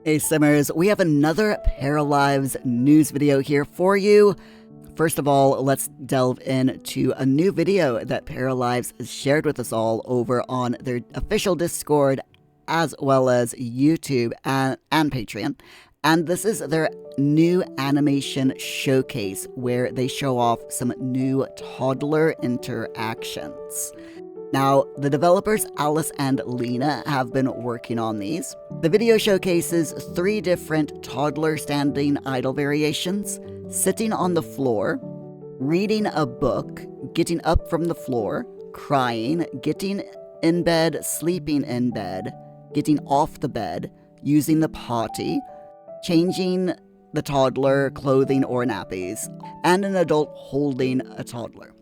Hey Simmers, we have another Paralives news video here for you. First of all, let's delve into a new video that Paralives shared with us all over on their official Discord, as well as YouTube and Patreon. And this is their new animation showcase where they show off some new toddler interactions. Now, the developers Alice and Lena have been working on these. The video showcases 3 different toddler standing idle variations: sitting on the floor, reading a book, getting up from the floor, crying, getting in bed, sleeping in bed, getting off the bed, using the potty, changing the toddler clothing or nappies, and an adult holding a toddler.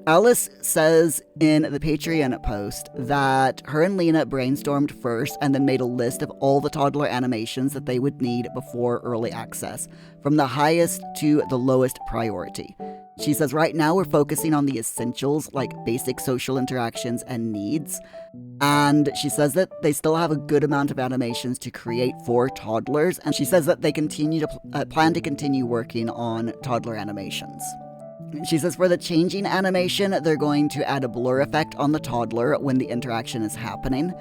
Alice says in the Patreon post that her and Lena brainstormed first and then made a list of all the toddler animations that they would need before early access, from the highest to the lowest priority. She says right now we're focusing on the essentials like basic social interactions and needs, and she says that they still have a good amount of animations to create for toddlers, and she says that they plan to continue working on toddler animations. She says for the changing animation, they're going to add a blur effect on the toddler when the interaction is happening.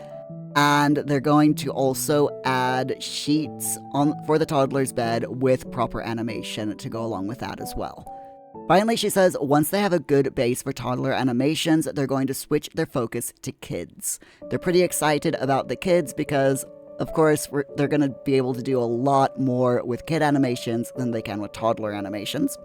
And they're going to also add sheets for the toddler's bed with proper animation to go along with that as well. Finally, she says once they have a good base for toddler animations, they're going to switch their focus to kids. They're pretty excited about the kids because, of course, they're going to be able to do a lot more with kid animations than they can with toddler animations.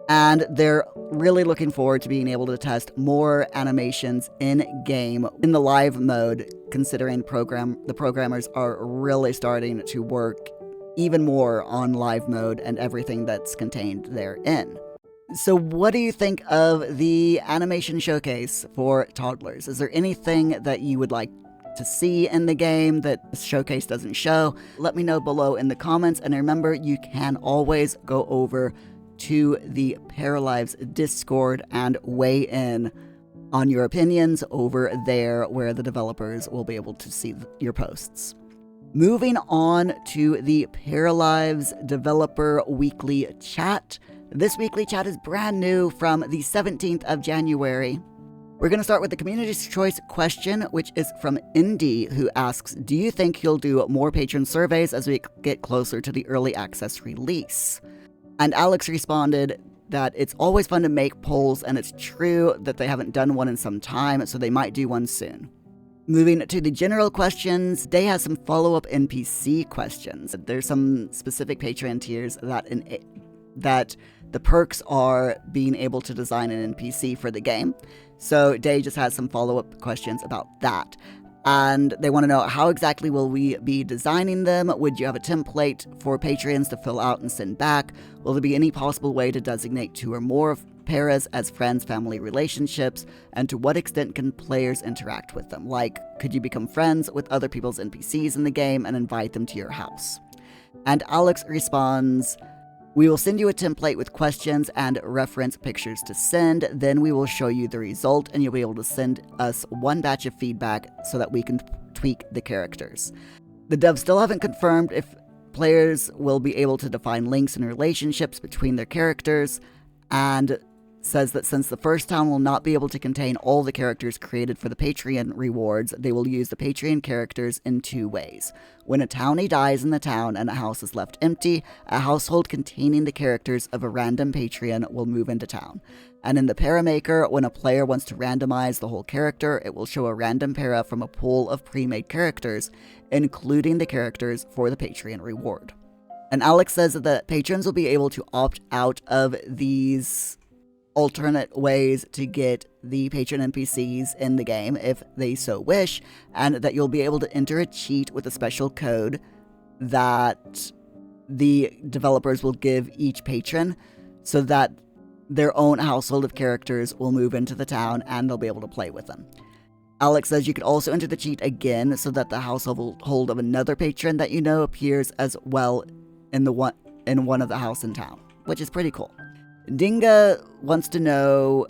And they're really looking forward to being able to test more animations in-game in the live mode, considering the programmers are really starting to work even more on live mode and everything that's contained therein. So what do you think of the animation showcase for toddlers? Is there anything that you would like to see in the game that the showcase doesn't show? Let me know below in the comments, and remember, you can always go over to the Paralives Discord and weigh in on your opinions over there, where the developers will be able to see your posts. Moving on to the Paralives Developer Weekly Chat. This weekly chat is brand new from the 17th of January. We're going to start with the Community's Choice question, which is from Indy, who asks, do you think you'll do more patron surveys as we get closer to the early access release? And Alex responded that it's always fun to make polls, and it's true that they haven't done one in some time, so they might do one soon. Moving to the general questions, Day has some follow-up NPC questions. There's some specific Patreon tiers that the perks are being able to design an NPC for the game. So Day just has some follow-up questions about that. And they want to know, how exactly will we be designing them? Would you have a template for Patreons to fill out and send back? Will there be any possible way to designate 2 or more of paras as friends, family relationships? And to what extent can players interact with them? Like, could you become friends with other people's NPCs in the game and invite them to your house? And Alex responds, we will send you a template with questions and reference pictures to send. Then we will show you the result, and you'll be able to send us one batch of feedback so that we can tweak the characters. The devs still haven't confirmed if players will be able to define links and relationships between their characters, and says that since the first town will not be able to contain all the characters created for the Patreon rewards, they will use the Patreon characters in 2 ways. When a townie dies in the town and a house is left empty, a household containing the characters of a random Patreon will move into town. And in the Paramaker, when a player wants to randomize the whole character, it will show a random para from a pool of pre-made characters, including the characters for the Patreon reward. And Alex says that patrons will be able to opt out of these alternate ways to get the patron NPCs in the game if they so wish, and that you'll be able to enter a cheat with a special code that the developers will give each patron so that their own household of characters will move into the town and they'll be able to play with them. Alex says you could also enter the cheat again so that the household of another patron that you know appears as well in one of the house in town, which is pretty cool. Dinga wants to know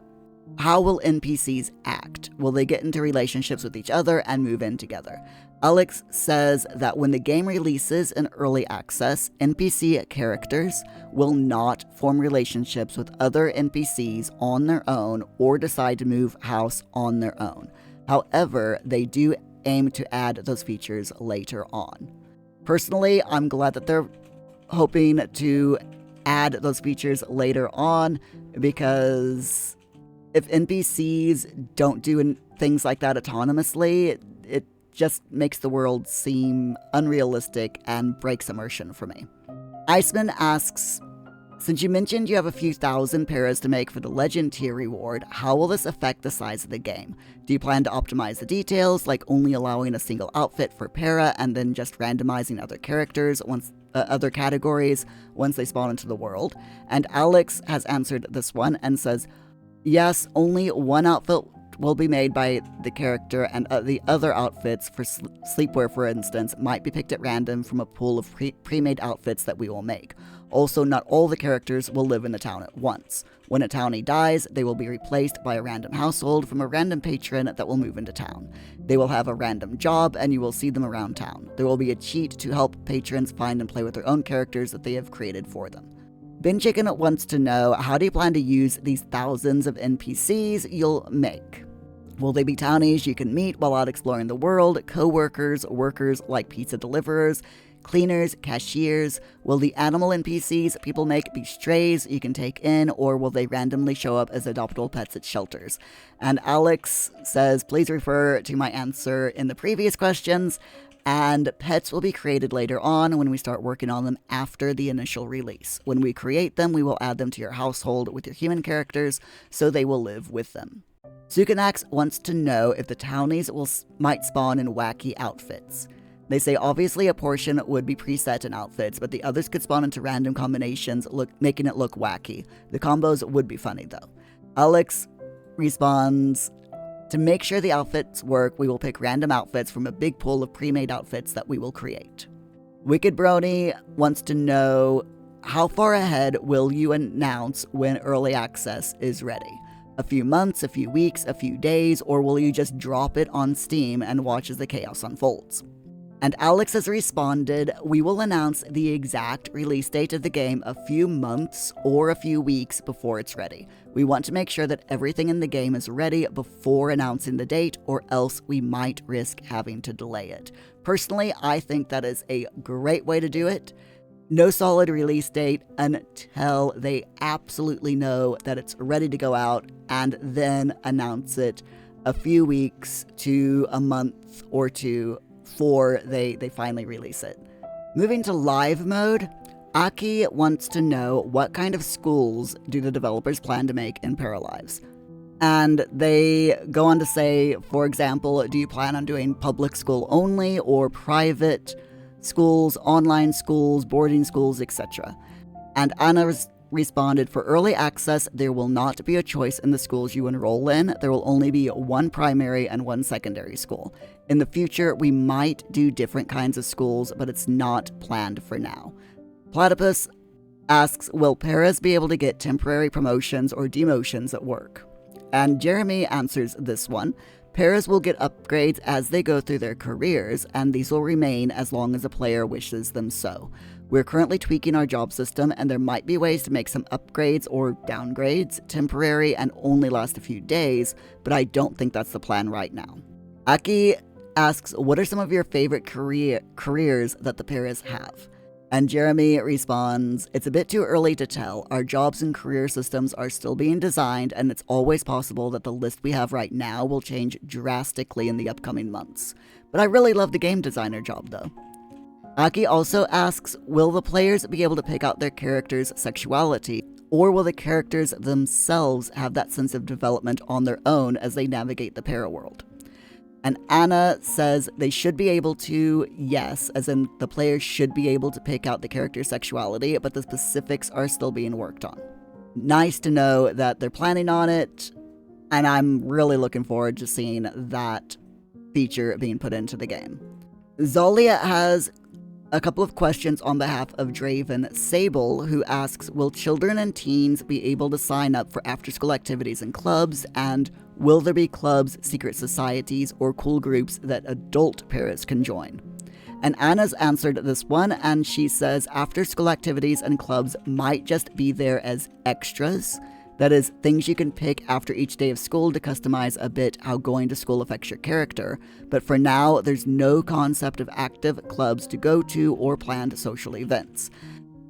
How will NPCs act? Will they get into relationships with each other and move in together? Alex says that when the game releases in early access, NPC characters will not form relationships with other NPCs on their own or decide to move house on their own. However, they do aim to add those features later on. Personally, I'm glad that they're hoping to add those features later on, because if NPCs don't do things like that autonomously, it just makes the world seem unrealistic and breaks immersion for me. Iceman asks, since you mentioned you have a few thousand paras to make for the Legend tier reward, how will this affect the size of the game? Do you plan to optimize the details, like only allowing a single outfit for para and then just randomizing other characters other categories once they spawn into the world? And Alex has answered this one and says, yes, only one outfit will be made by the character, and the other outfits, for sleepwear for instance, might be picked at random from a pool of pre-made outfits that we will make. Also, not all the characters will live in the town at once. When a townie dies, they will be replaced by a random household from a random patron that will move into town. They will have a random job, and you will see them around town. There will be a cheat to help patrons find and play with their own characters that they have created for them. Ben Chicken wants to know, how do you plan to use these thousands of NPCs you'll make? Will they be townies you can meet while out exploring the world, co-workers, workers like pizza deliverers, cleaners, cashiers? Will the animal NPCs people make be strays you can take in, or will they randomly show up as adoptable pets at shelters? And Alex says, please refer to my answer in the previous questions, and pets will be created later on when we start working on them after the initial release. When we create them, we will add them to your household with your human characters, so they will live with them. Sukanax wants to know if the townies might spawn in wacky outfits. They say obviously a portion would be preset in outfits, but the others could spawn into random combinations, making it look wacky. The combos would be funny though. Alex responds, to make sure the outfits work, we will pick random outfits from a big pool of pre-made outfits that we will create. Wicked Brony wants to know, how far ahead will you announce when early access is ready? A few months, a few weeks, a few days, or will you just drop it on Steam and watch as the chaos unfolds? And Alex has responded, we will announce the exact release date of the game a few months or a few weeks before it's ready. We want to make sure that everything in the game is ready before announcing the date, or else we might risk having to delay it. Personally, I think that is a great way to do it. No solid release date until they absolutely know that it's ready to go out, and then announce it a few weeks to a month or two before they finally release it. Moving to live mode, Aki wants to know, what kind of schools do the developers plan to make in Paralives? And they go on to say, for example, do you plan on doing public school only, or private schools, online schools, boarding schools, etc.? And Anna responded, for early access, there will not be a choice in the schools you enroll in. There will only be one primary and one secondary school. In the future, we might do different kinds of schools, but it's not planned for now. Platypus asks, will paras be able to get temporary promotions or demotions at work? And Jeremy answers this one. Paras will get upgrades as they go through their careers, and these will remain as long as a player wishes them so. We're currently tweaking our job system, and there might be ways to make some upgrades or downgrades temporary and only last a few days, but I don't think that's the plan right now. Aki asks, what are some of your favorite careers that the paras have? And Jeremy responds, it's a bit too early to tell. Our jobs and career systems are still being designed, and it's always possible that the list we have right now will change drastically in the upcoming months. But I really love the game designer job though. Aki also asks, will the players be able to pick out their character's sexuality, or will the characters themselves have that sense of development on their own as they navigate the para world? And Anna says they should be able to, yes, as in the players should be able to pick out the character's sexuality, but the specifics are still being worked on. Nice to know that they're planning on it, and I'm really looking forward to seeing that feature being put into the game. Zolia has A couple of questions on behalf of Draven Sable, who asks, will children and teens be able to sign up for after-school activities and clubs, and will there be clubs, secret societies, or cool groups that adult parents can join? And Anna's answered this one, and she says after-school activities and clubs might just be there as extras. That is, things you can pick after each day of school to customize a bit how going to school affects your character. But for now, there's no concept of active clubs to go to or planned social events.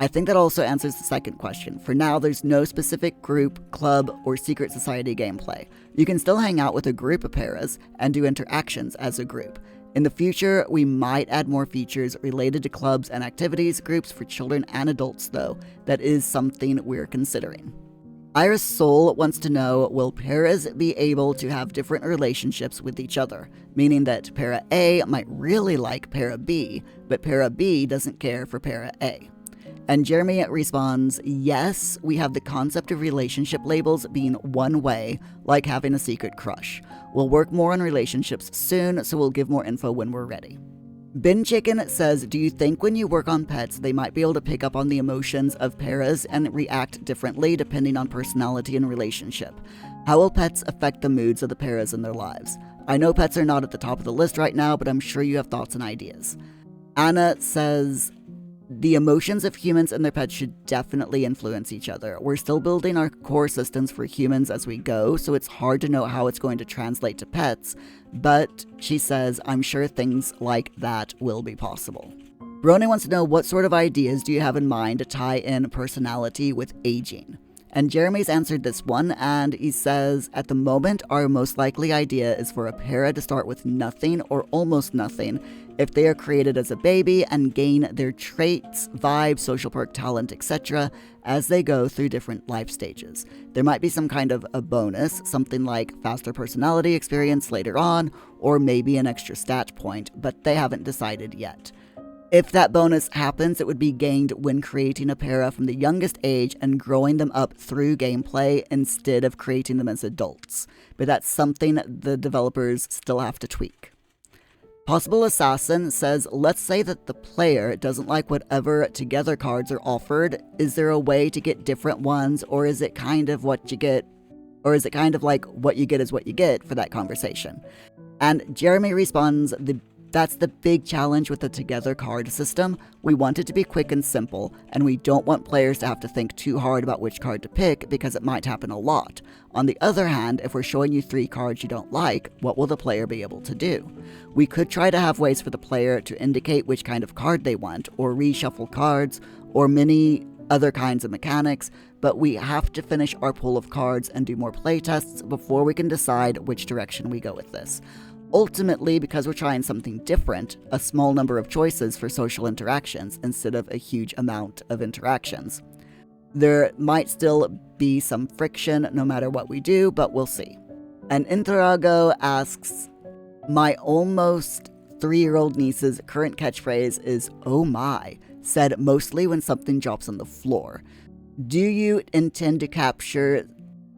I think that also answers the second question. For now, there's no specific group, club, or secret society gameplay. You can still hang out with a group of paras and do interactions as a group. In the future, we might add more features related to clubs and activities groups for children and adults, though. That is something we're considering. Iris Soul wants to know, will paras be able to have different relationships with each other? Meaning that para A might really like para B, but para B doesn't care for para A. And Jeremy responds, yes, we have the concept of relationship labels being one way, like having a secret crush. We'll work more on relationships soon, so we'll give more info when we're ready. Bin Chicken says, do you think when you work on pets, they might be able to pick up on the emotions of paras and react differently depending on personality and relationship? How will pets affect the moods of the paras in their lives? I know pets are not at the top of the list right now, but I'm sure you have thoughts and ideas. Anna says, the emotions of humans and their pets should definitely influence each other. We're still building our core systems for humans as we go, so it's hard to know how it's going to translate to pets, but she says, I'm sure things like that will be possible. Brony wants to know, what sort of ideas do you have in mind to tie in personality with aging? And Jeremy's answered this one, and he says, at the moment, our most likely idea is for a para to start with nothing or almost nothing if they are created as a baby and gain their traits, vibe, social perk, talent, etc. as they go through different life stages. There might be some kind of a bonus, something like faster personality experience later on, or maybe an extra stat point, but they haven't decided yet. If that bonus happens, it would be gained when creating a para from the youngest age and growing them up through gameplay instead of creating them as adults. But that's something the developers still have to tweak. Possible Assassin says, let's say that the player doesn't like whatever together cards are offered. Is there a way to get different ones, or is it kind of what you get, or is it kind of like what you get is what you get for that conversation? And Jeremy responds, that's the big challenge with the together card system. We want it to be quick and simple, and we don't want players to have to think too hard about which card to pick because it might happen a lot. On the other hand, if we're showing you 3 cards you don't like, what will the player be able to do? We could try to have ways for the player to indicate which kind of card they want, or reshuffle cards, or many other kinds of mechanics, but we have to finish our pool of cards and do more playtests before we can decide which direction we go with this. Ultimately, because we're trying something different, a small number of choices for social interactions instead of a huge amount of interactions. There might still be some friction no matter what we do, but we'll see. And Interago asks, my almost 3-year-old niece's current catchphrase is, oh my, said mostly when something drops on the floor. Do you intend to capture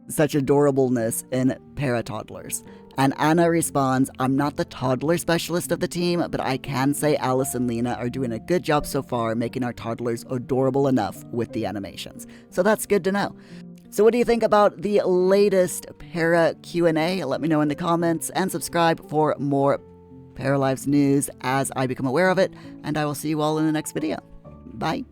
such adorableness in para-toddlers? And Anna responds, I'm not the toddler specialist of the team, but I can say Alice and Lena are doing a good job so far making our toddlers adorable enough with the animations. So that's good to know. So what do you think about the latest Para Q&A? Let me know in the comments, and subscribe for more Paralives news as I become aware of it, and I will see you all in the next video. Bye.